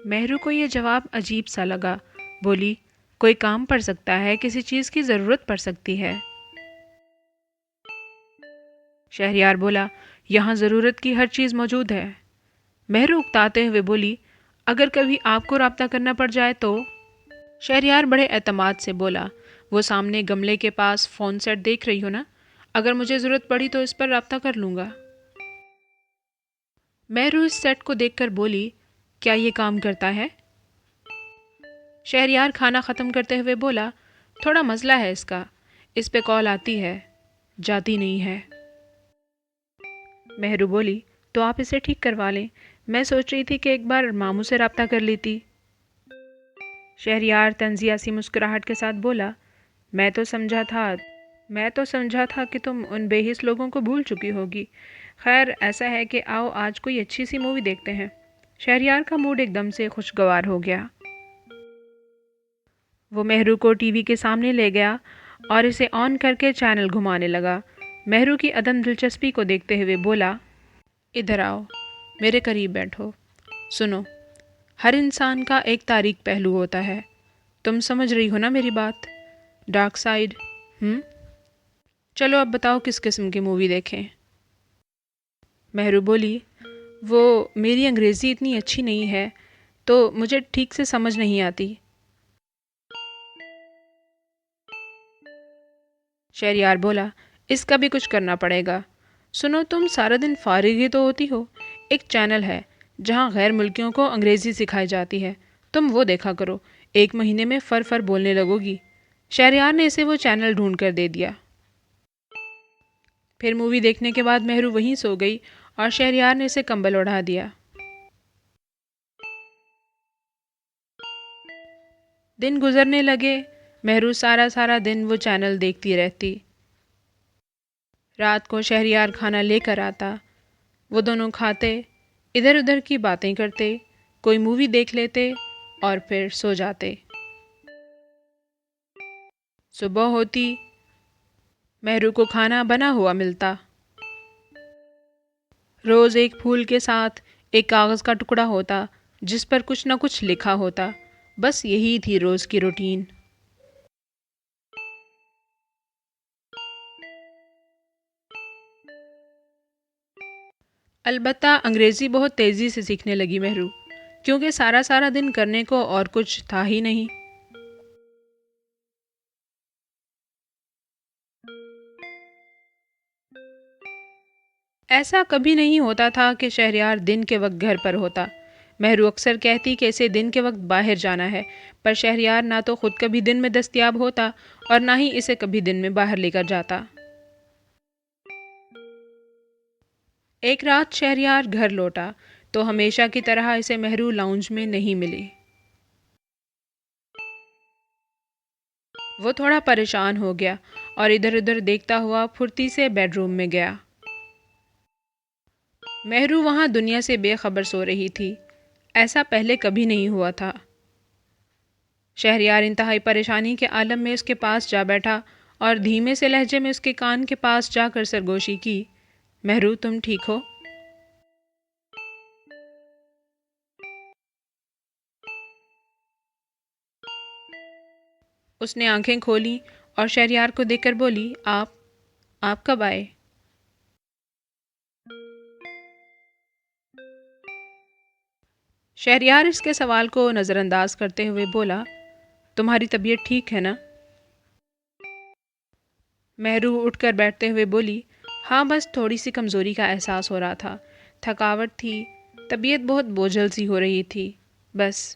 مہرو کو یہ جواب عجیب سا لگا۔ بولی، کوئی کام پڑ سکتا ہے، کسی چیز کی ضرورت پڑ سکتی ہے۔ شہریار بولا، یہاں ضرورت کی ہر چیز موجود ہے۔ مہرو اکتاتے ہوئے بولی، اگر کبھی آپ کو رابطہ کرنا پڑ جائے تو؟ شہریار بڑے اعتماد سے بولا، وہ سامنے گملے کے پاس فون سیٹ دیکھ رہی ہو نا، اگر مجھے ضرورت پڑی تو اس پر رابطہ کر لوں گا۔ مہرو اس سیٹ کو دیکھ کر بولی، کیا یہ کام کرتا ہے؟ شہریار کھانا ختم کرتے ہوئے بولا، تھوڑا مسئلہ ہے اس کا، اس پہ کال آتی ہے، جاتی نہیں ہے۔ مہرو بولی، تو آپ اسے ٹھیک کروا لیں، میں سوچ رہی تھی کہ ایک بار ماموں سے رابطہ کر لیتی۔ شہریار طنزیہ سی مسکراہٹ کے ساتھ بولا، میں تو سمجھا تھا کہ تم ان بے حس لوگوں کو بھول چکی ہوگی۔ خیر ایسا ہے کہ آؤ آج کوئی اچھی سی مووی دیکھتے ہیں۔ شہریار کا موڈ ایک دم سے خوشگوار ہو گیا۔ وہ مہرو کو ٹی وی کے سامنے لے گیا اور اسے آن کر کے چینل گھمانے لگا۔ مہرو کی عدم دلچسپی کو دیکھتے ہوئے بولا، ادھر آؤ، میرے قریب بیٹھو، سنو، ہر انسان کا ایک تاریک پہلو ہوتا ہے، تم سمجھ رہی ہو نا میری بات؟ Dark side. چلو اب بتاؤ کس قسم کی مووی دیکھیں؟ مہرو بولی، وہ میری انگریزی اتنی اچھی نہیں ہے تو مجھے ٹھیک سے سمجھ نہیں آتی۔ شہریار بولا، اس کا بھی کچھ کرنا پڑے گا۔ سنو، تم سارا دن فارغ ہی تو ہوتی ہو، ایک چینل ہے جہاں غیر ملکیوں کو انگریزی سکھائی جاتی ہے، تم وہ دیکھا کرو، 1 مہینے میں فر بولنے لگو گی۔ شہریار نے اسے وہ چینل ڈھونڈ کر دے دیا۔ پھر مووی دیکھنے کے بعد مہرو وہیں سو گئی اور شہریار نے اسے کمبل اڑا دیا۔ دن گزرنے لگے، مہرو سارا دن وہ چینل دیکھتی رہتی۔ رات کو شہریار کھانا لے کر آتا، وہ دونوں کھاتے، ادھر ادھر کی باتیں کرتے، کوئی مووی دیکھ لیتے اور پھر سو جاتے۔ صبح ہوتی، مہرو کو کھانا بنا ہوا ملتا، روز ایک پھول کے ساتھ ایک کاغذ کا ٹکڑا ہوتا جس پر کچھ نہ کچھ لکھا ہوتا، بس یہی تھی روز کی روٹین۔ البتہ انگریزی بہت تیزی سے سیکھنے لگی مہرو، کیونکہ سارا دن کرنے کو اور کچھ تھا ہی نہیں۔ ایسا کبھی نہیں ہوتا تھا کہ شہریار دن کے وقت گھر پر ہوتا۔ مہرو اکثر کہتی کہ اسے دن کے وقت باہر جانا ہے، پر شہریار نہ تو خود کبھی دن میں دستیاب ہوتا اور نہ ہی اسے کبھی دن میں باہر لے کر جاتا۔ ایک رات شہریار گھر لوٹا تو ہمیشہ کی طرح اسے مہرو لاؤنج میں نہیں ملی۔ وہ تھوڑا پریشان ہو گیا اور ادھر ادھر دیکھتا ہوا پھرتی سے بیڈ روم میں گیا۔ مہرو وہاں دنیا سے بے خبر سو رہی تھی، ایسا پہلے کبھی نہیں ہوا تھا۔ شہریار انتہائی پریشانی کے عالم میں اس کے پاس جا بیٹھا اور دھیمے سے لہجے میں اس کے کان کے پاس جا کر سرگوشی کی، مہرو تم ٹھیک ہو؟ اس نے آنکھیں کھولی اور شہریار کو دیکھ کر بولی، آپ کب آئے؟ شہریار اس کے سوال کو نظر انداز کرتے ہوئے بولا، تمہاری طبیعت ٹھیک ہے نا؟ مہرو اٹھ کر بیٹھتے ہوئے بولی، ہاں بس تھوڑی سی کمزوری کا احساس ہو رہا تھا، تھکاوٹ تھی، طبیعت بہت بوجھل سی ہو رہی تھی، بس۔